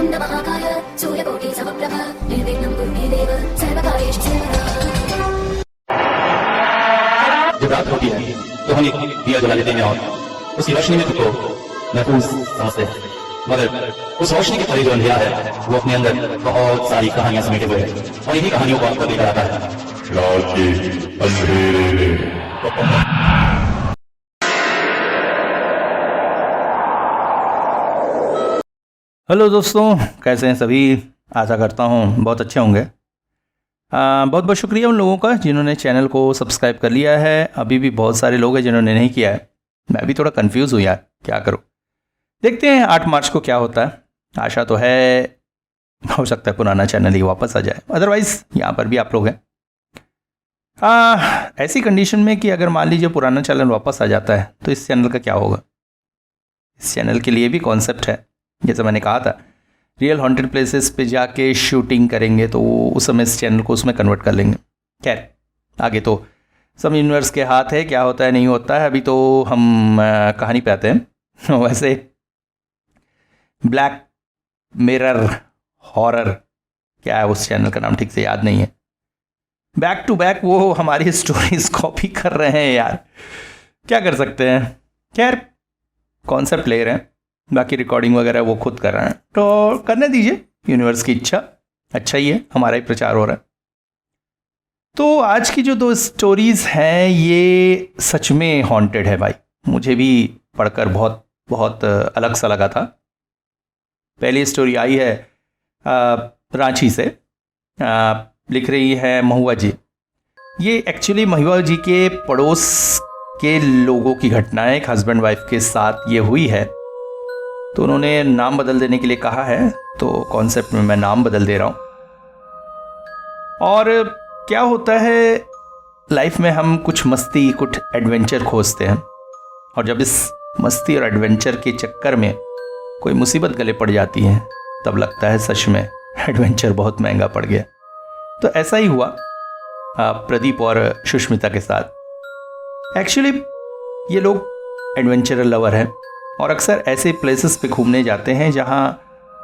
वक्रतुण्ड महाकाय सूर्यकोटि समप्रभ निर्विघ्नं कुरु मे देव सर्वकार्येषु सर्वदा। जब रात होती है तो हम एक दिया जला लेते हैं और उसकी रोशनी में खुद को महफूज समझते हैं, मगर उस रोशनी के परे जो अंधेरा है वो अपने अंदर बहुत सारी कहानियां समेटे हुए है और इन्हीं कहानियों को आपको लेकर आता है रात के अंधेरे में। हेलो दोस्तों, कैसे हैं सभी? आशा करता हूँ बहुत अच्छे होंगे। बहुत बहुत शुक्रिया उन लोगों का जिन्होंने चैनल को सब्सक्राइब कर लिया है। अभी भी बहुत सारे लोग हैं जिन्होंने नहीं किया है। मैं भी थोड़ा कंफ्यूज हूँ यार, क्या करूँ। देखते हैं 8 मार्च को क्या होता है। आशा तो है, हो सकता है पुराना चैनल ही वापस आ जाए, अदरवाइज़ यहाँ पर भी आप लोग हैं। ऐसी कंडीशन में कि अगर मान लीजिए पुराना चैनल वापस आ जाता है तो इस चैनल का क्या होगा। इस चैनल के लिए भी कॉन्सेप्ट है, जैसे मैंने कहा था रियल हॉन्टेड प्लेसेस पे जाके शूटिंग करेंगे तो उस समय इस चैनल को उसमें कन्वर्ट कर लेंगे। खैर, आगे तो सब यूनिवर्स के हाथ है, क्या होता है नहीं होता है। अभी तो हम कहानी पे आते हैं। वैसे ब्लैक मिरर हॉरर, क्या है उस चैनल का नाम ठीक से याद नहीं है। बैक टू बैक वो हमारी स्टोरीज कॉपी कर रहे हैं यार, क्या कर सकते हैं। खैर, कॉन्सेप्ट ले रहे हैं, बाकी रिकॉर्डिंग वगैरह वो खुद कर रहे हैं तो करने दीजिए, यूनिवर्स की इच्छा। अच्छा ही है, हमारा ही प्रचार हो रहा है। तो आज की जो 2 स्टोरीज़ हैं ये सच में हॉन्टेड है भाई। मुझे भी पढ़कर बहुत बहुत अलग सा लगा था। पहली स्टोरी आई है रांची से, लिख रही है महुआ जी। ये एक्चुअली महुआ जी के पड़ोस के लोगों की घटना है। एक हस्बैंड वाइफ के साथ ये हुई है, तो उन्होंने नाम बदल देने के लिए कहा है, तो कॉन्सेप्ट में मैं नाम बदल दे रहा हूँ। और क्या होता है, लाइफ में हम कुछ मस्ती कुछ एडवेंचर खोजते हैं, और जब इस मस्ती और एडवेंचर के चक्कर में कोई मुसीबत गले पड़ जाती है तब लगता है सच में एडवेंचर बहुत महंगा पड़ गया। तो ऐसा ही हुआ प्रदीप और सुष्मिता के साथ। एक्चुअली ये लोग एडवेंचरर लवर हैं और अक्सर ऐसे प्लेसेस पे घूमने जाते हैं जहाँ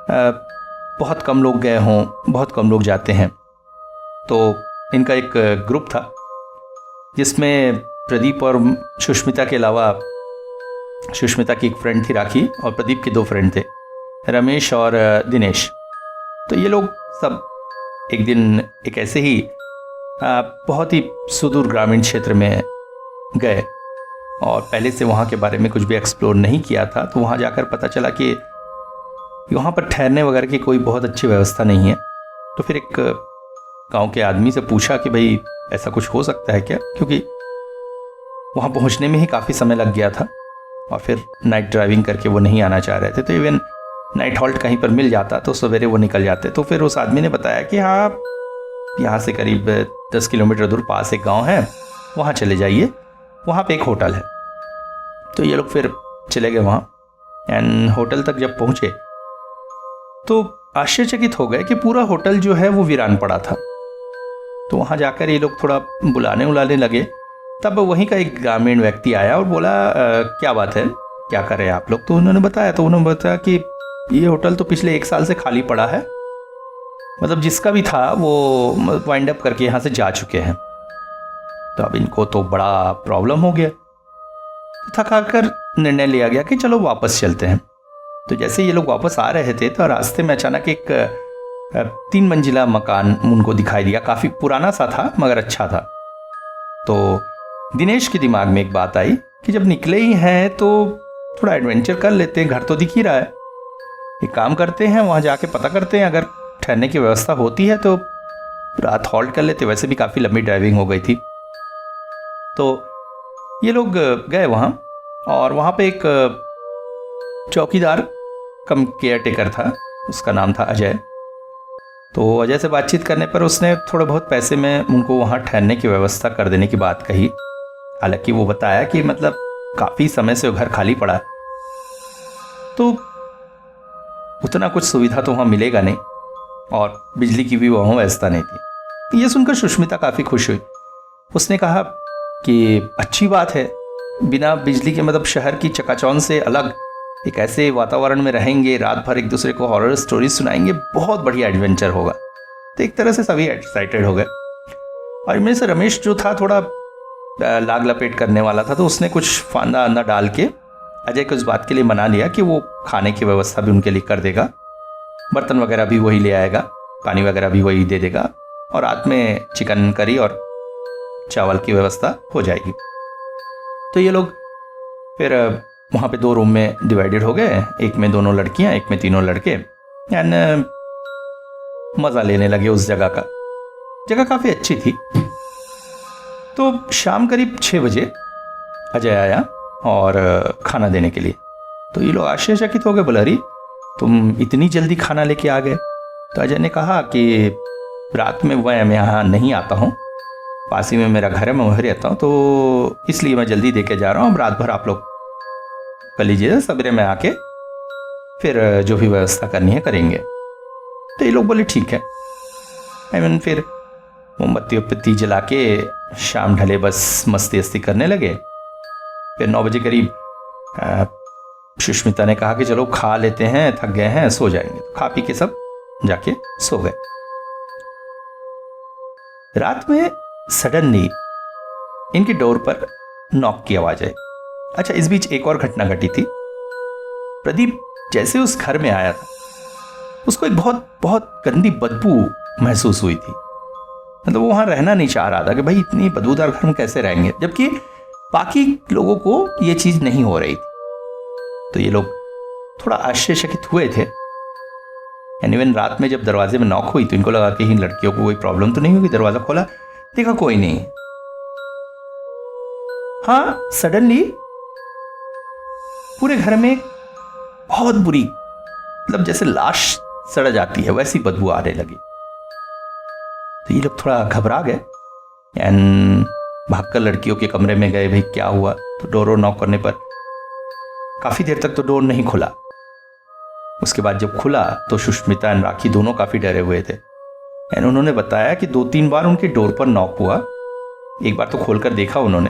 बहुत कम लोग गए हों, बहुत कम लोग जाते हैं। तो इनका एक ग्रुप था जिसमें प्रदीप और सुष्मिता के अलावा सुष्मिता की एक फ्रेंड थी राखी, और प्रदीप के 2 फ्रेंड थे, रमेश और दिनेश। तो ये लोग सब एक दिन एक ऐसे ही बहुत ही सुदूर ग्रामीण क्षेत्र में गए और पहले से वहाँ के बारे में कुछ भी एक्सप्लोर नहीं किया था। तो वहाँ जाकर पता चला कि वहाँ पर ठहरने वगैरह की कोई बहुत अच्छी व्यवस्था नहीं है। तो फिर एक गांव के आदमी से पूछा कि भाई ऐसा कुछ हो सकता है क्या, क्योंकि वहाँ पहुँचने में ही काफ़ी समय लग गया था और फिर नाइट ड्राइविंग करके वो नहीं आना चाह रहे थे। तो इवन नाइट हॉल्ट कहीं पर मिल जाता तो सवेरे वो निकल जाते। तो फिर उस आदमी ने बताया कि हाँ, यहाँ से करीब 10 किलोमीटर दूर पास एक गाँव है, वहाँ चले जाइए, वहाँ पे एक होटल है। तो ये लोग फिर चले गए वहाँ, एंड होटल तक जब पहुँचे तो आश्चर्यचकित हो गए कि पूरा होटल जो है वो वीरान पड़ा था। तो वहाँ जाकर ये लोग थोड़ा बुलाने उलाने लगे। तब वहीं का एक ग्रामीण व्यक्ति आया और बोला क्या बात है, क्या कर रहे हैं आप लोग। तो उन्होंने बताया कि ये होटल तो पिछले 1 साल से खाली पड़ा है, मतलब जिसका भी था वो वाइंड अप करके यहाँ से जा चुके हैं। तो अब इनको तो बड़ा प्रॉब्लम हो गया। तो थका कर निर्णय लिया गया कि चलो वापस चलते हैं। तो जैसे ये लोग वापस आ रहे थे तो रास्ते में अचानक एक 3 मंजिला मकान उनको दिखाई दिया। काफ़ी पुराना सा था मगर अच्छा था। तो दिनेश के दिमाग में एक बात आई कि जब निकले ही हैं तो थोड़ा एडवेंचर कर लेते हैं, घर तो दिख ही रहा है। एक काम करते हैं, वहाँ जाके पता करते हैं, अगर ठहरने की व्यवस्था होती है तो रात हॉल्ट कर लेते। वैसे भी काफ़ी लंबी ड्राइविंग हो गई थी। तो ये लोग गए वहाँ, और वहाँ पे एक चौकीदार कम केयर टेकर था, उसका नाम था अजय। तो अजय से बातचीत करने पर उसने थोड़े बहुत पैसे में उनको वहाँ ठहरने की व्यवस्था कर देने की बात कही। हालांकि वो बताया कि मतलब काफ़ी समय से वो घर खाली पड़ा है, तो उतना कुछ सुविधा तो वहाँ मिलेगा नहीं, और बिजली की भी वहाँ व्यवस्था नहीं थी। ये सुनकर सुष्मिता काफ़ी खुश हुई। उसने कहा कि अच्छी बात है, बिना बिजली के मतलब शहर की चकाचौंध से अलग एक ऐसे वातावरण में रहेंगे, रात भर एक दूसरे को हॉरर स्टोरी सुनाएंगे, बहुत बढ़िया एडवेंचर होगा। तो एक तरह से सभी एक्साइटेड हो गए। और इनमें से रमेश जो था थोड़ा लाग लपेट करने वाला था, तो उसने कुछ फांदा अंदा डाल के अजय को इस बात के लिए मना लिया कि वो खाने की व्यवस्था भी उनके लिए कर देगा, बर्तन वगैरह भी वही ले आएगा, पानी वगैरह भी वही दे देगा, और रात में चिकन करी और चावल की व्यवस्था हो जाएगी। तो ये लोग फिर वहाँ पे 2 रूम में डिवाइडेड हो गए, एक में 2 लड़कियाँ, एक में 3 लड़के, एंड मज़ा लेने लगे उस जगह का। जगह काफ़ी अच्छी थी। तो शाम करीब 6 बजे अजय आया और खाना देने के लिए। तो ये लोग आश्चर्यचकित हो गए, बोला अरे तुम इतनी जल्दी खाना लेके आ गए। तो अजय ने कहा कि रात में मैं यहाँ नहीं आता हूँ, पास ही में मेरा घर है, मैं वहीं रहता हूँ, तो इसलिए मैं जल्दी दे के जा रहा हूँ। अब रात भर आप लोग कर लीजिए, सवेरे में आके फिर जो भी व्यवस्था करनी है करेंगे। तो ये लोग बोले ठीक है। फिर मोमबत्ती उपत्ती जला के शाम ढले बस मस्ती वस्ती करने लगे। फिर 9 बजे करीब सुष्मिता ने कहा कि चलो खा लेते हैं, थक गए हैं, सो जाएंगे। खा पी के सब जाके सो गए। रात में सडनली इनकी डोर पर नॉक की आवाज आई। अच्छा, इस बीच एक और घटना घटी थी। प्रदीप जैसे उस घर में आया था, उसको एक बहुत बहुत गंदी बदबू महसूस हुई थी। मतलब वो वहां रहना नहीं चाह रहा था कि भाई इतनी बदबूदार घर में कैसे रहेंगे, जबकि बाकी लोगों को ये चीज नहीं हो रही थी। तो ये लोग थोड़ा आश्चर्यचकित हुए थे। इवन रात में जब दरवाजे में नॉक हुई तो इनको लगा कि इन लड़कियों को कोई प्रॉब्लम तो नहीं होगी। दरवाजा खोला, देखा कोई नहीं। हाँ, सडनली पूरे घर में बहुत बुरी, मतलब जैसे लाश सड़ जाती है वैसी बदबू आने लगी। तो ये लोग थोड़ा घबरा गए एंड भागकर लड़कियों के कमरे में गए, भाई क्या हुआ। तो डोर नॉक करने पर काफी देर तक तो डोर नहीं खुला। उसके बाद जब खुला तो सुष्मिता एंड राखी दोनों काफी डरे हुए थे। एंड उन्होंने बताया कि 2-3 बार उनके डोर पर नॉक हुआ। एक बार तो खोलकर देखा उन्होंने,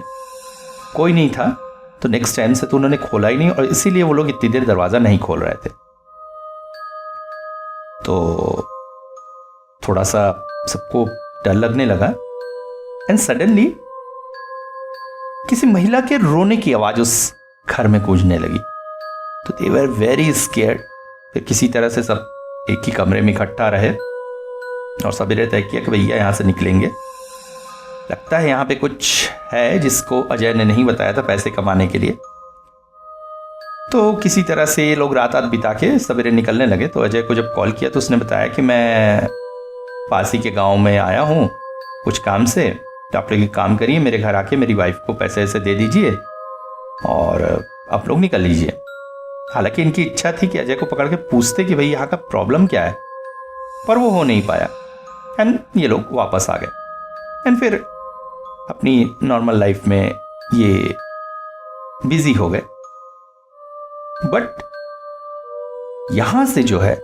कोई नहीं था। तो नेक्स्ट टाइम से तो उन्होंने खोला ही नहीं, और इसीलिए वो लोग इतनी देर दरवाजा नहीं खोल रहे थे। तो थोड़ा सा सबको डर लगने लगा। एंड सडनली किसी महिला के रोने की आवाज उस घर में गूंजने लगी। तो दे वर वेरी स्केयर्ड। फिर किसी तरह से सब एक ही कमरे में इकट्ठा रहे और सवेरे तय किया कि भैया यहां से निकलेंगे। लगता है यहां पे कुछ है जिसको अजय ने नहीं बताया था पैसे कमाने के लिए। तो किसी तरह से ये लोग रात बिता के सवेरे निकलने लगे। तो अजय को जब कॉल किया तो उसने बताया कि मैं पास ही के गांव में आया हूं कुछ काम से, तो आप लोग एक काम करिए, मेरे घर आके मेरी वाइफ को पैसे ऐसे दे दीजिए और आप लोग निकल लीजिए। हालांकि इनकी इच्छा थी कि अजय को पकड़ के पूछते कि भाई यहाँ का प्रॉब्लम क्या है, पर वो हो नहीं पाया। एंड ये लोग वापस आ गए एंड फिर अपनी नॉर्मल लाइफ में ये बिजी हो गए। बट यहां से जो है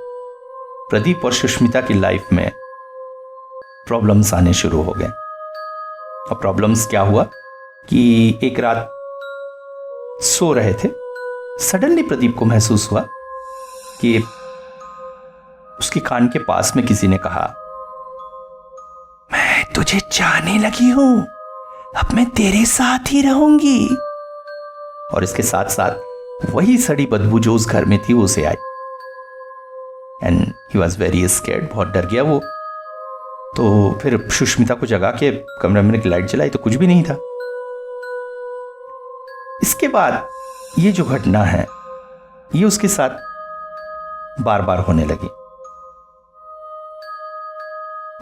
प्रदीप और सुष्मिता की लाइफ में प्रॉब्लम्स आने शुरू हो गए। और प्रॉब्लम्स क्या हुआ कि एक रात सो रहे थे, सडनली प्रदीप को महसूस हुआ कि उसके कान के पास में किसी ने कहा, मैं तुझे चाहने लगी हूं, अब मैं तेरे साथ ही रहूंगी। और इसके साथ साथ वही सड़ी बदबू जो उस घर में थी वो उसे आई। And he was very scared, बहुत डर गया वो। तो फिर सुष्मिता को जगा के कमरे में लाइट जलाई तो कुछ भी नहीं था। इसके बाद ये जो घटना है ये उसके साथ बार बार होने लगी।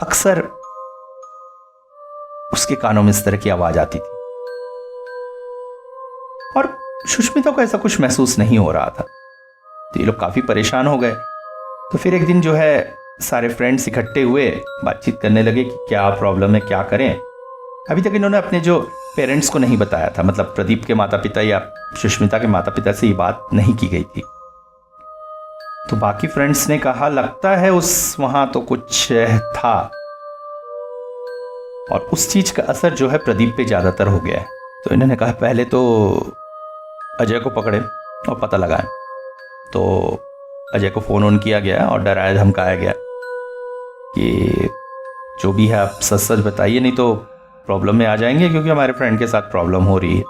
अक्सर उसके कानों में इस तरह की आवाज आती थी और सुष्मिता को ऐसा कुछ महसूस नहीं हो रहा था। तो ये लोग काफी परेशान हो गए। तो फिर एक दिन जो है सारे फ्रेंड्स इकट्ठे हुए, बातचीत करने लगे कि क्या प्रॉब्लम है, क्या करें। अभी तक इन्होंने अपने जो पेरेंट्स को नहीं बताया था, मतलब प्रदीप के माता पिता या सुष्मिता के माता पिता से ये बात नहीं की गई थी। तो बाकी फ्रेंड्स ने कहा लगता है उस वहां तो कुछ था और उस चीज का असर जो है प्रदीप पे ज्यादातर हो गया है। तो इन्होंने कहा पहले तो अजय को पकड़े और पता लगाएं। तो अजय को फ़ोन ऑन किया गया और डराया धमकाया गया कि जो भी है आप सच सच बताइए, नहीं तो प्रॉब्लम में आ जाएंगे, क्योंकि हमारे फ्रेंड के साथ प्रॉब्लम हो रही है।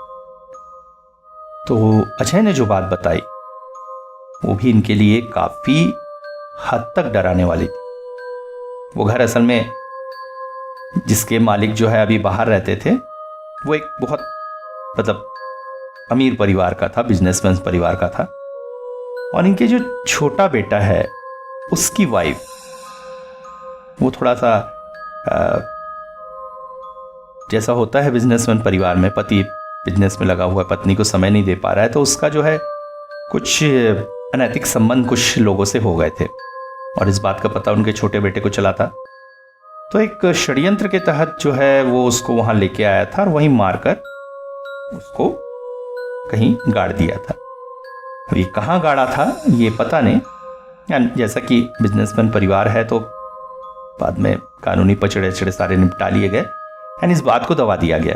तो अजय ने जो बात बताई वो भी इनके लिए काफ़ी हद तक डराने वाली थी। वो घर असल में जिसके मालिक जो है अभी बाहर रहते थे, वो एक बहुत मतलब अमीर परिवार का था, बिजनेसमैन परिवार का था। और इनके जो छोटा बेटा है उसकी वाइफ, वो थोड़ा सा जैसा होता है बिजनेसमैन परिवार में, पति बिजनेस में लगा हुआ है, पत्नी को समय नहीं दे पा रहा है, तो उसका जो है कुछ अनैतिक संबंध कुछ लोगों से हो गए थे और इस बात का पता उनके छोटे बेटे को चला था। तो एक षड्यंत्र के तहत जो है वो उसको वहां लेके आया था और वहीं मारकर उसको कहीं गाड़ दिया था। ये कहाँ गाड़ा था ये पता नहीं, जैसा कि बिजनेसमैन परिवार है तो बाद में कानूनी पचड़े चढ़े सारे निपटा लिए गए एंड इस बात को दबा दिया गया।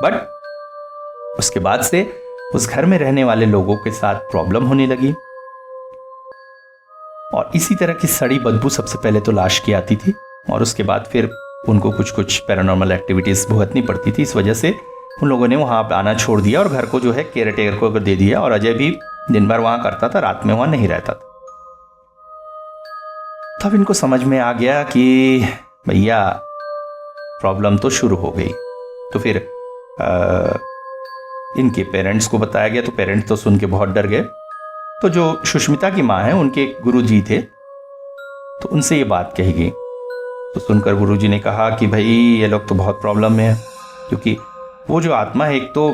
बट उसके बाद से उस घर में रहने वाले लोगों के साथ प्रॉब्लम होने लगी और इसी तरह की सड़ी बदबू सबसे पहले तो लाश की आती थी और उसके बाद फिर उनको कुछ पैरानॉर्मल एक्टिविटीज भुगतनी पड़ती थी। इस वजह से उन लोगों ने वहां आना छोड़ दिया और घर को जो है केयर टेकर को दे दिया और अजय भी दिन भर वहां करता था, रात में वहां नहीं रहता था। तब इनको समझ में आ गया कि भैया प्रॉब्लम तो शुरू हो गई। तो फिर इनके पेरेंट्स को बताया गया, तो पेरेंट्स तो सुन के बहुत डर गए। तो जो सुष्मिता की माँ है उनके गुरुजी थे, तो उनसे ये बात कही गई। तो सुनकर गुरुजी ने कहा कि भाई ये लोग तो बहुत प्रॉब्लम में है, क्योंकि वो जो आत्मा है एक तो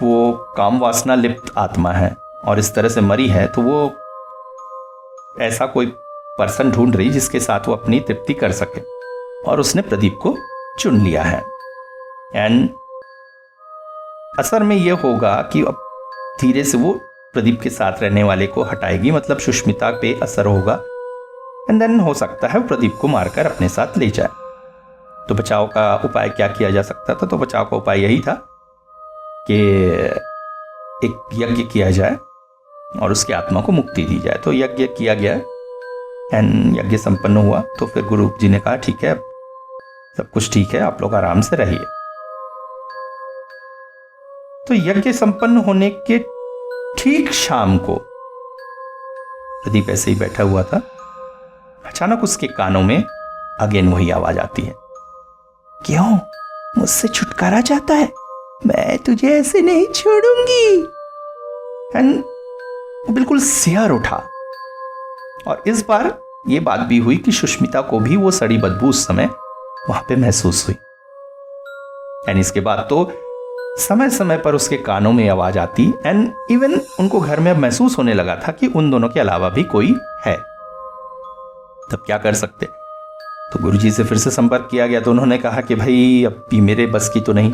वो काम वासना लिप्त आत्मा है और इस तरह से मरी है, तो वो ऐसा कोई पर्सन ढूंढ रही जिसके साथ वो अपनी तृप्ति कर सके और उसने प्रदीप को चुन लिया है। एंड असर में ये होगा कि अब धीरे से वो प्रदीप के साथ रहने वाले को हटाएगी, मतलब सुष्मिता पे असर होगा एंड देन हो सकता है प्रदीप को मारकर अपने साथ ले जाए। तो बचाव का उपाय क्या किया जा सकता था? तो बचाव का उपाय यही था कि एक यज्ञ किया जाए और उसकी आत्मा को मुक्ति दी जाए। तो यज्ञ किया गया एंड यज्ञ संपन्न हुआ। तो फिर गुरु जी ने कहा ठीक है, सब कुछ ठीक है, आप लोग आराम से रहिए। तो यज्ञ संपन्न होने के ठीक शाम को प्रदीप ऐसे ही बैठा हुआ था, अचानक उसके कानों में अगेन वही आवाज आती है, क्यों मुझसे छुटकारा चाहता है? मैं तुझे ऐसे नहीं छोड़ूंगी। एंड वो बिल्कुल सिहर उठा। और इस बार ये बात भी हुई कि सुष्मिता को भी वो सड़ी बदबू उस समय वहां पे महसूस हुई। एंड इसके बाद तो समय समय पर उसके कानों में आवाज आती एंड इवन उनको घर में अब महसूस होने लगा था कि उन दोनों के अलावा भी कोई है। तब क्या कर सकते? तो गुरुजी से फिर से संपर्क किया गया। तो उन्होंने कहा कि भाई अब भी मेरे बस की तो नहीं।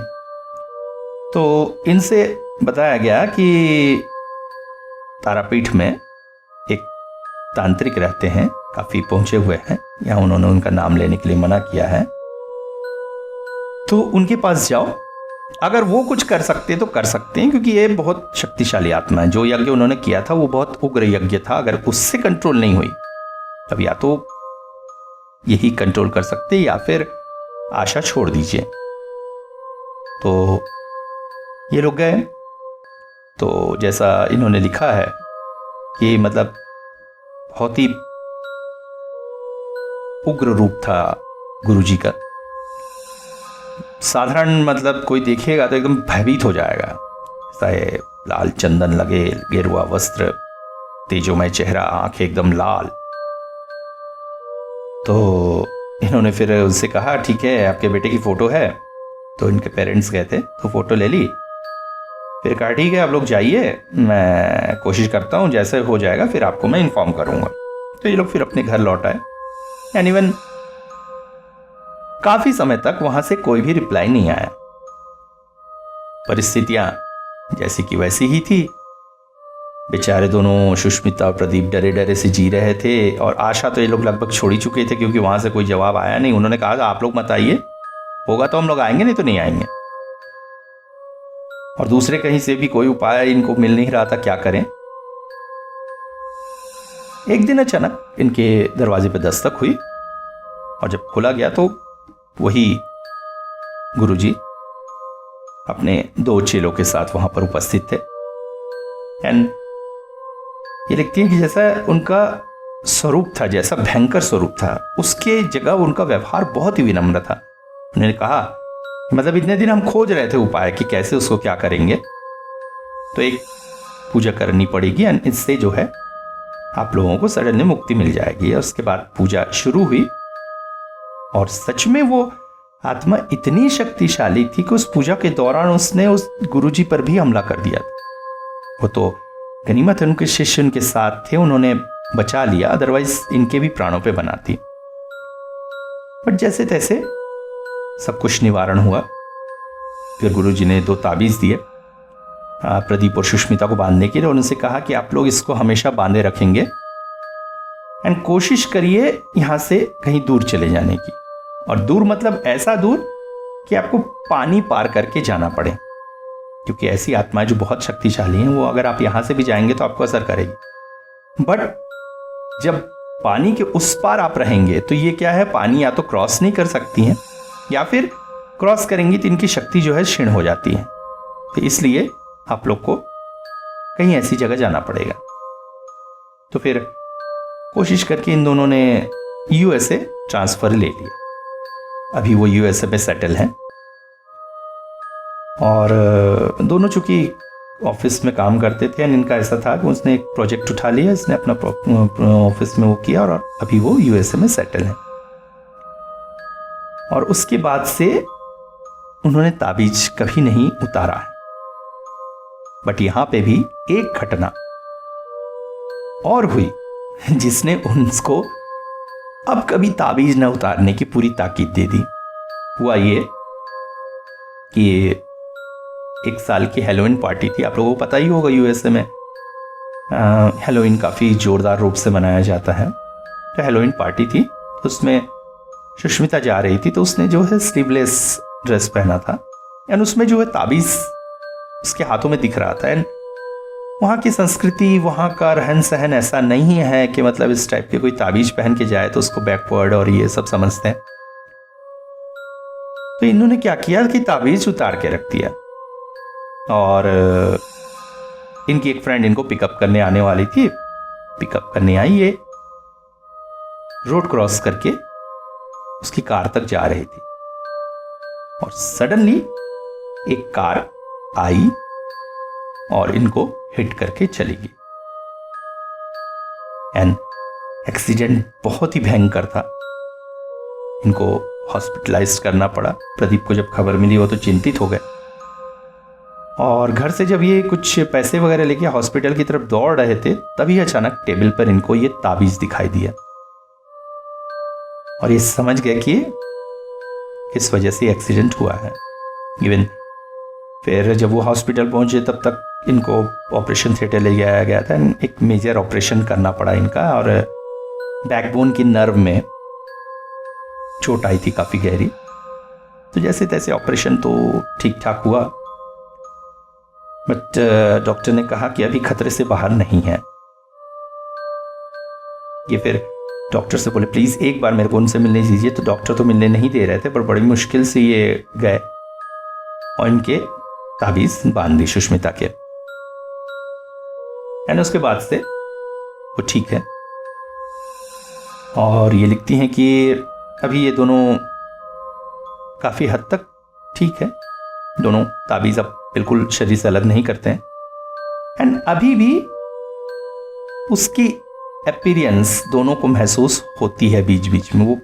तो इनसे बताया गया कि तारापीठ में एक तांत्रिक रहते हैं, काफी पहुंचे हुए हैं, यहां उन्होंने उनका नाम लेने के लिए मना किया है। तो उनके पास जाओ, अगर वो कुछ कर सकते तो कर सकते हैं, क्योंकि ये बहुत शक्तिशाली आत्मा है। जो यज्ञ उन्होंने किया था वो बहुत उग्र यज्ञ था। अगर उससे कंट्रोल नहीं हुई तब या तो यही कंट्रोल कर सकते या फिर आशा छोड़ दीजिए। तो ये लोग गए। तो जैसा इन्होंने लिखा है कि मतलब बहुत ही उग्र रूप था गुरुजी का। साधारण मतलब कोई देखेगा तो एकदम भयभीत हो जाएगा। ऐसा लाल चंदन लगे, गेरुआ वस्त्र, तेजोमय चेहरा, आंखें एकदम लाल। तो इन्होंने फिर उससे कहा ठीक है, आपके बेटे की फोटो है। तो इनके पेरेंट्स गए थे तो फोटो ले ली। फिर कहा ठीक है आप लोग जाइए, मैं कोशिश करता हूँ, जैसे हो जाएगा फिर आपको मैं इन्फॉर्म करूंगा। तो ये लोग फिर अपने घर लौट आए। एंड इवन काफी समय तक वहां से कोई भी रिप्लाई नहीं आया। परिस्थितियां जैसी की वैसी ही थी। बेचारे दोनों सुष्मिता और प्रदीप डरे डरे से जी रहे थे और आशा तो ये लोग लगभग छोड़ ही चुके थे, क्योंकि वहां से कोई जवाब आया नहीं। उन्होंने कहा आप लोग मत आइए, होगा तो हम लोग आएंगे, नहीं तो नहीं आएंगे। और दूसरे कहीं से भी कोई उपाय इनको मिल नहीं रहा था, क्या करें। एक दिन अचानक इनके दरवाजे पर दस्तक हुई और जब खोला गया तो वही गुरुजी अपने 2 चेलों के साथ वहां पर उपस्थित थे। एंड ये लिखती है कि जैसा उनका स्वरूप था, जैसा भयंकर स्वरूप था, उसके जगह उनका व्यवहार बहुत ही विनम्र था। उन्होंने कहा मतलब इतने दिन हम खोज रहे थे उपाय कि कैसे उसको क्या करेंगे, तो एक पूजा करनी पड़ेगी एंड इससे जो है आप लोगों को सडनली मुक्ति मिल जाएगी। और उसके बाद पूजा शुरू हुई और सच में वो आत्मा इतनी शक्तिशाली थी कि उस पूजा के दौरान उसने उस गुरुजी पर भी हमला कर दिया। वो तो गनीमत है उनके शिष्य उनके साथ थे, उन्होंने बचा लिया, अदरवाइज इनके भी प्राणों पे बनाती। बट जैसे तैसे सब कुछ निवारण हुआ। फिर गुरुजी ने 2 ताबीज दिए प्रदीप और सुष्मिता को बांधने के लिए। उनसे कहा कि आप लोग इसको हमेशा बांधे रखेंगे एंड कोशिश करिए यहां से कहीं दूर चले जाने की। और दूर मतलब ऐसा दूर कि आपको पानी पार करके जाना पड़े, क्योंकि ऐसी आत्माएं जो बहुत शक्तिशाली हैं वो अगर आप यहां से भी जाएंगे तो आपको असर करेगी। बट जब पानी के उस पार आप रहेंगे तो ये क्या है, पानी या तो क्रॉस नहीं कर सकती हैं या फिर क्रॉस करेंगी तो इनकी शक्ति जो है क्षीण हो जाती है। तो इसलिए आप लोग को कहीं ऐसी जगह जाना पड़ेगा। तो फिर कोशिश करके इन दोनों ने यूएसए ट्रांसफर ले लिया। अभी वो यूएसए में सेटल हैं और दोनों चूंकि ऑफिस में काम करते थे। इनका ऐसा था कि उसने एक प्रोजेक्ट उठा लिया, इसने अपना ऑफिस में वो किया और अभी वो यूएसए में सेटल है। और उसके बाद से उन्होंने ताबीज कभी नहीं उतारा है। बट यहां पे भी एक घटना और हुई जिसने उनको अब कभी ताबीज न उतारने की पूरी ताकीद दे दी। हुआ ये कि 1 साल की हेलोइन पार्टी थी। आप लोगों को पता ही होगा यूएसए में हेलोइन काफ़ी ज़ोरदार रूप से मनाया जाता है। तो हेलोइन पार्टी थी, तो उसमें सुष्मिता जा रही थी, तो उसने जो है स्लीवलेस ड्रेस पहना था एंड उसमें जो है ताबीज़ उसके हाथों में दिख रहा था। एंड वहाँ की संस्कृति, वहाँ का रहन सहन ऐसा नहीं है कि मतलब इस टाइप के कोई ताबीज़ पहन के जाए तो उसको बैकवर्ड और ये सब समझते हैं। तो इन्होंने क्या किया कि ताबीज़ उतार के रख दिया और इनकी एक फ्रेंड इनको पिकअप करने आने वाली थी। पिकअप करने आई, ये रोड क्रॉस करके उसकी कार तक जा रही थी और सडनली एक कार आई और इनको हिट करके चली गई। एंड एक्सीडेंट बहुत ही भयंकर था, इनको हॉस्पिटलाइज करना पड़ा। प्रदीप को जब खबर मिली वो तो चिंतित हो गए और घर से जब ये कुछ पैसे वगैरह लेके हॉस्पिटल की तरफ दौड़ रहे थे तभी अचानक टेबल पर इनको ये ताबीज दिखाई दिया और ये समझ गए कि इस वजह से एक्सीडेंट हुआ है। इवन फिर जब वो हॉस्पिटल पहुंचे तब तक इनको ऑपरेशन थिएटर ले जाया गया था। एक मेजर ऑपरेशन करना पड़ा इनका और बैकबोन की नर्व में चोट आई थी काफ़ी गहरी। तो जैसे तैसे ऑपरेशन तो ठीक ठाक हुआ, बट डॉक्टर ने कहा कि अभी खतरे से बाहर नहीं है। ये फिर डॉक्टर से बोले प्लीज़ एक बार मेरे को उनसे मिलने दीजिए। तो डॉक्टर तो मिलने नहीं दे रहे थे, पर बड़ी मुश्किल से ये गए और इनके ताबीज़ बांध दी सुष्मिता के। एंड उसके बाद से वो ठीक है और ये लिखती हैं कि अभी ये दोनों काफ़ी हद तक ठीक है। दोनों ताबीज़ अब बिल्कुल शरीर से अलग नहीं करते हैं एंड अभी भी उसकी अपीयरेंस दोनों को महसूस होती है, बीच बीच में वो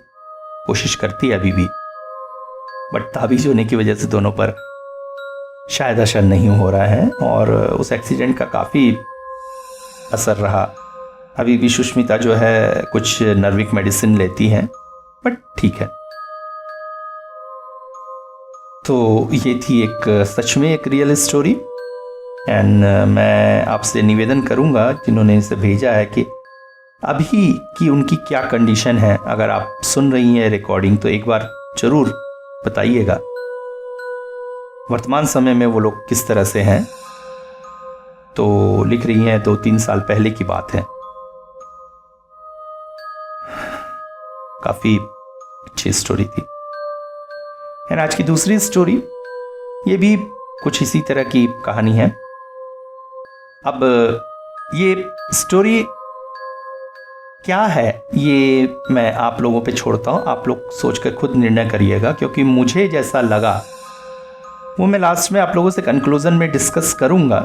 कोशिश करती है अभी भी। बट ताबीज़ होने की वजह से दोनों पर शायद असर नहीं हो रहा है और उस एक्सीडेंट का काफ़ी असर रहा। अभी भी सुष्मिता जो है कुछ नर्विक मेडिसिन लेती हैं, बट ठीक है। तो ये थी एक सच में एक रियल स्टोरी एंड मैं आपसे निवेदन करूंगा जिन्होंने इसे भेजा है कि अभी की उनकी क्या कंडीशन है। अगर आप सुन रही हैं रिकॉर्डिंग तो एक बार ज़रूर बताइएगा वर्तमान समय में वो लोग किस तरह से हैं। तो लिख रही हैं 2-3 साल पहले की बात है। काफ़ी अच्छी स्टोरी थी। एंड आज की दूसरी स्टोरी, ये भी कुछ इसी तरह की कहानी है। अब ये स्टोरी क्या है ये मैं आप लोगों पे छोड़ता हूँ, आप लोग सोचकर खुद निर्णय करिएगा, क्योंकि मुझे जैसा लगा वो मैं लास्ट में आप लोगों से कंक्लूजन में डिस्कस करूंगा।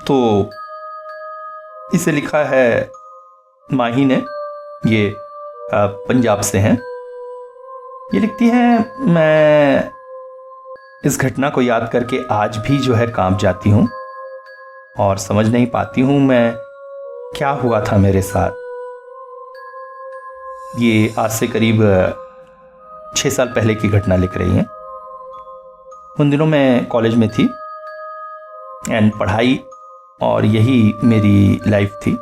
तो इसे लिखा है माही ने, ये पंजाब से हैं। ये लिखती हैं, मैं इस घटना को याद करके आज भी जो है कांप जाती हूँ और समझ नहीं पाती हूँ मैं क्या हुआ था मेरे साथ। ये आज से करीब 6 साल पहले की घटना लिख रही हैं। उन दिनों मैं कॉलेज में थी एंड पढ़ाई और यही मेरी लाइफ थी,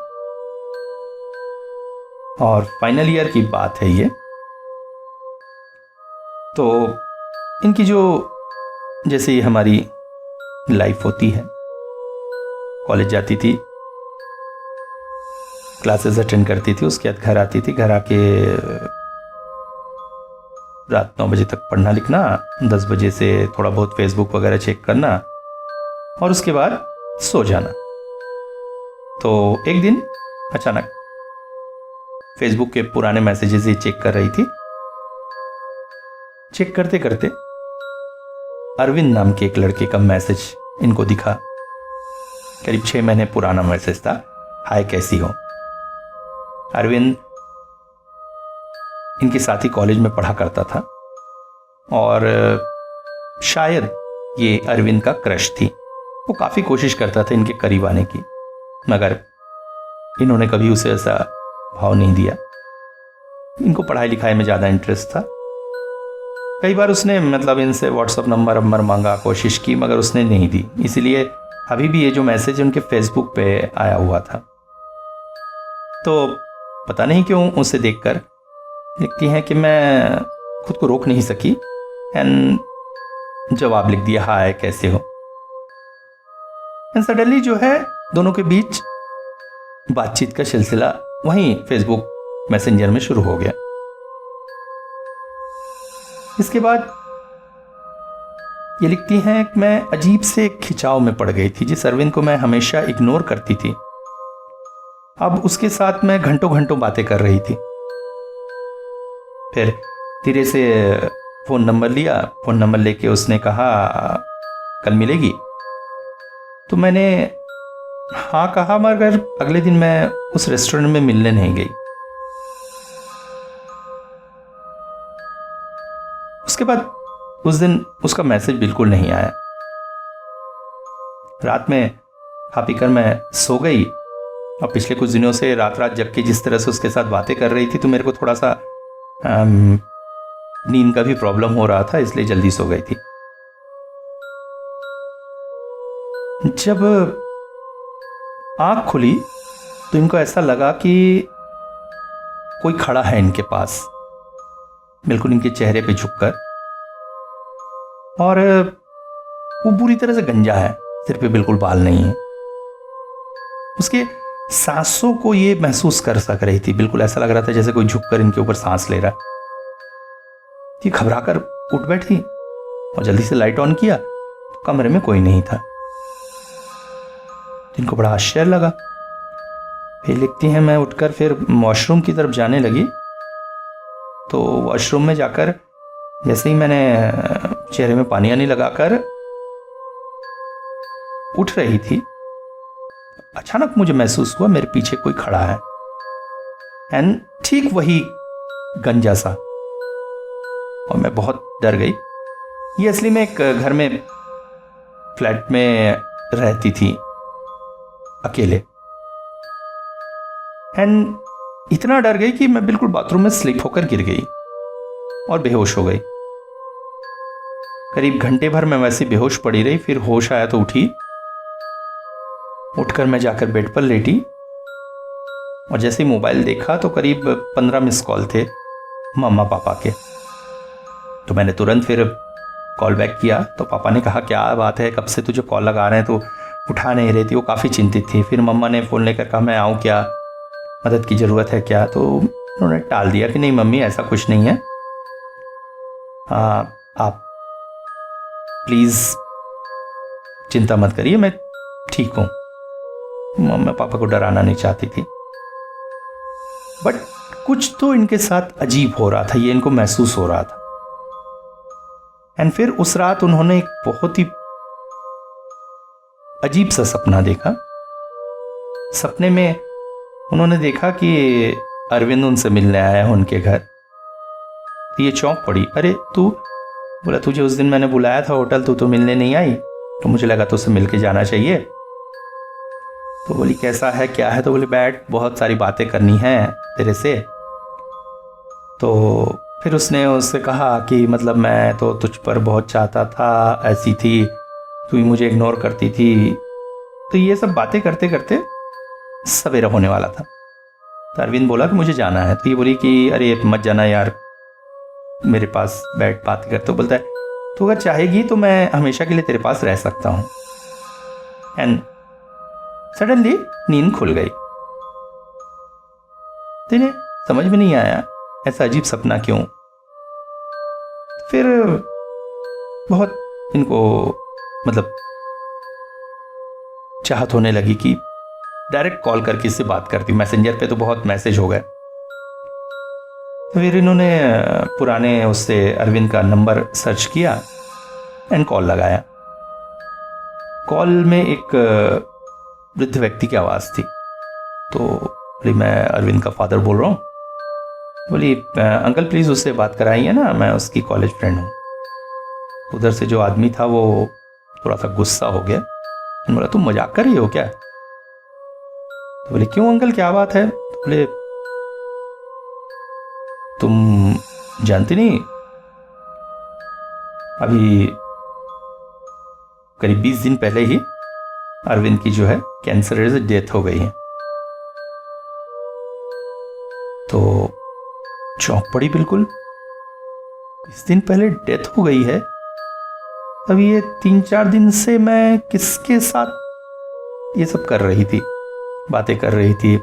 और फाइनल ईयर की बात है ये। तो इनकी जो जैसे ये हमारी लाइफ होती है, कॉलेज जाती थी, क्लासेस अटेंड करती थी, उसके बाद घर आती थी, घर आके रात 9 बजे तक पढ़ना लिखना, 10 बजे से थोड़ा बहुत फेसबुक वगैरह चेक करना और उसके बाद सो जाना। तो एक दिन अचानक फेसबुक के पुराने मैसेजेस ही चेक कर रही थी। चेक करते करते अरविंद नाम के एक लड़के का मैसेज इनको दिखा। करीब 6 महीने पुराना मैसेज था, हाय कैसी हो। अरविंद इनके साथ ही कॉलेज में पढ़ा करता था और शायद ये अरविंद का क्रश थी। वो काफ़ी कोशिश करता था इनके करीब आने की, मगर इन्होंने कभी उसे ऐसा भाव नहीं दिया। इनको पढ़ाई लिखाई में ज़्यादा इंटरेस्ट था। कई बार उसने मतलब इनसे व्हाट्सअप नंबर मांगा, कोशिश की, मगर उसने नहीं दी। इसीलिए अभी भी ये जो मैसेज उनके फेसबुक पे आया हुआ था। तो पता नहीं क्यों उसे देखकर लिखती हैं कि मैं खुद को रोक नहीं सकी एंड जवाब लिख दिया, हाय कैसे हो। एंड सडनली जो है दोनों के बीच बातचीत का सिलसिला वहीं फेसबुक मैसेंजर में शुरू हो गया। इसके बाद ये लिखती हैं कि मैं अजीब से खिंचाव में पड़ गई थी। जिस अरविंद को मैं हमेशा इग्नोर करती थी, अब उसके साथ मैं घंटों घंटों बातें कर रही थी। फिर धीरे से फ़ोन नंबर लिया। फ़ोन नंबर लेके उसने कहा कल मिलेगी। तो मैंने हाँ कहा, मगर अगले दिन मैं उस रेस्टोरेंट में मिलने नहीं गई। उसके बाद उस दिन उसका मैसेज बिल्कुल नहीं आया। रात में खा पी कर मैं सो गई और पिछले कुछ दिनों से रात रात जग के जिस तरह से उसके साथ बातें कर रही थी, तो मेरे को थोड़ा सा नींद का भी प्रॉब्लम हो रहा था, इसलिए जल्दी सो गई थी। जब आंख खुली तो इनको ऐसा लगा कि कोई खड़ा है इनके पास, बिल्कुल इनके चेहरे पे झुककर, और वो बुरी तरह से गंजा है, सिर पे बिल्कुल बाल नहीं है। उसके सांसों को ये महसूस कर सक रही थी, बिल्कुल ऐसा लग रहा था जैसे कोई झुककर इनके ऊपर सांस ले रहा है। ये घबरा कर उठ बैठी और जल्दी से लाइट ऑन किया तो कमरे में कोई नहीं था। इनको बड़ा आश्चर्य लगा। फिर लिखती हैं, मैं उठकर फिर वॉशरूम की तरफ जाने लगी। तो वॉशरूम में जाकर जैसे ही मैंने चेहरे में पानी आनी लगाकर उठ रही थी, अचानक मुझे महसूस हुआ मेरे पीछे कोई खड़ा है, एंड ठीक वही गंजा सा, और मैं बहुत डर गई। ये असली में एक घर में फ्लैट में रहती थी अकेले, एंड इतना डर गई कि मैं बिल्कुल बाथरूम में स्लिप होकर गिर गई और बेहोश हो गई। करीब घंटे भर मैं वैसे बेहोश पड़ी रही। फिर होश आया तो उठी। उठकर मैं जाकर बेड पर लेटी और जैसे ही मोबाइल देखा तो करीब 15 मिस कॉल थे मम्मा पापा के। तो मैंने तुरंत फिर कॉल बैक किया। तो पापा ने कहा क्या बात है, कब से तुझे कॉल लगा रहे हैं, तो उठा नहीं रही थी। वो काफ़ी चिंतित थी। फिर मम्मा ने फ़ोन लेकर कहा मैं आऊँ क्या, मदद की ज़रूरत है क्या। तो उन्होंने टाल दिया कि नहीं मम्मी ऐसा कुछ नहीं है, आप प्लीज़ चिंता मत करिए, मैं ठीक हूँ। मम्मी पापा को डराना नहीं चाहती थी, बट कुछ तो इनके साथ अजीब हो रहा था, ये इनको महसूस हो रहा था। एंड फिर उस रात उन्होंने एक बहुत ही अजीब सा सपना देखा। सपने में उन्होंने देखा कि अरविंद उनसे मिलने आया है उनके घर। तो ये चौंक पड़ी, अरे तू, बोला तुझे उस दिन मैंने बुलाया था होटल, तू तो मिलने नहीं आई, तो मुझे लगा तुझसे मिल के जाना चाहिए। तो बोली कैसा है क्या है, तो बोले बैठ, बहुत सारी बातें करनी है तेरे से। तो फिर उसने उससे कहा कि मतलब मैं तो तुझ पर बहुत चाहता था, ऐसी थी, तू ही मुझे इग्नोर करती थी। तो ये सब बातें करते करते सवेरा होने वाला था। तो अरविंद बोला कि मुझे जाना है। तो ये बोली कि अरे मत जाना यार, मेरे पास बैठ बात कर। तो बोलता है तो अगर चाहेगी तो मैं हमेशा के लिए तेरे पास रह सकता हूँ। एंड सडनली नींद खुल गई। तो इन्हें समझ में नहीं आया ऐसा अजीब सपना क्यों। फिर बहुत इनको मतलब चाहत होने लगी कि डायरेक्ट कॉल करके इससे बात करती। मैसेंजर पे तो बहुत मैसेज हो गए। फिर इन्होंने पुराने उससे अरविंद का नंबर सर्च किया एंड कॉल लगाया। कॉल में एक वृद्ध व्यक्ति की आवाज़ थी। तो बोली मैं अरविंद का फादर बोल रहा हूँ। बोली अंकल प्लीज़ उससे बात कराइए ना, मैं उसकी कॉलेज फ्रेंड हूँ। उधर से जो आदमी था वो थोड़ा सा गुस्सा हो गया। बोला तुम मजाक कर रही हो क्या? तो बोले क्यों अंकल क्या बात है? तो बोले तुम जानती नहीं, अभी करीब 20 दिन पहले ही अरविंद की जो है कैंसर से डेथ हो गई है। तो चौंक पड़ी बिल्कुल, 20 दिन पहले डेथ हो गई है। अभी ये 3-4 दिन से मैं किसके साथ ये सब कर रही थी, बातें कर रही थी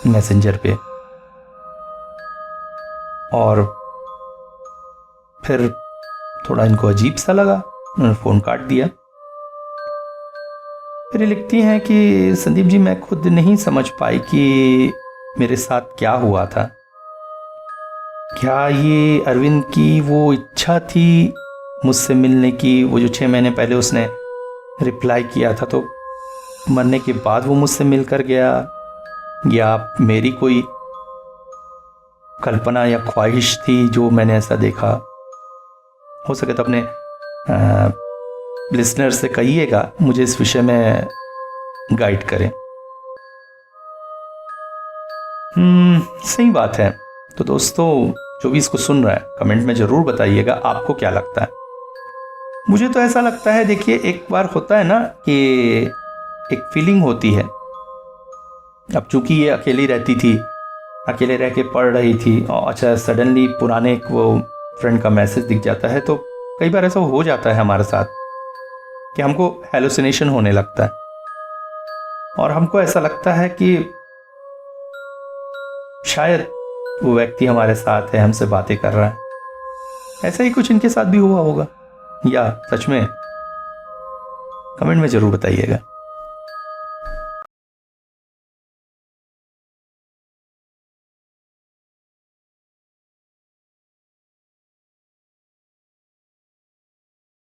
मैसेंजर पे। और फिर थोड़ा इनको अजीब सा लगा, उन्होंने फ़ोन काट दिया। फिर ये लिखती हैं कि संदीप जी मैं खुद नहीं समझ पाई कि मेरे साथ क्या हुआ था। क्या ये अरविंद की वो इच्छा थी मुझसे मिलने की, वो जो 6 महीने पहले उसने रिप्लाई किया था, तो मरने के बाद वो मुझसे मिलकर गया, या मेरी कोई कल्पना या ख्वाहिश थी जो मैंने ऐसा देखा। हो सके तो अपने लिसनर से कहिएगा मुझे इस विषय में गाइड करें। सही बात है। तो दोस्तों जो भी इसको सुन रहा है कमेंट में ज़रूर बताइएगा आपको क्या लगता है। मुझे तो ऐसा लगता है, देखिए एक बार होता है ना कि एक फीलिंग होती है। अब चूंकि ये अकेली रहती थी, अकेले रह के पढ़ रही थी, और अच्छा सडनली पुराने एक वो फ्रेंड का मैसेज दिख जाता है। तो कई बार ऐसा हो जाता है हमारे साथ कि हमको हेलुसिनेशन होने लगता है और हमको ऐसा लगता है कि शायद वो व्यक्ति हमारे साथ है, हमसे बातें कर रहा है। ऐसा ही कुछ इनके साथ भी हुआ होगा या सच में? कमेंट में ज़रूर बताइएगा।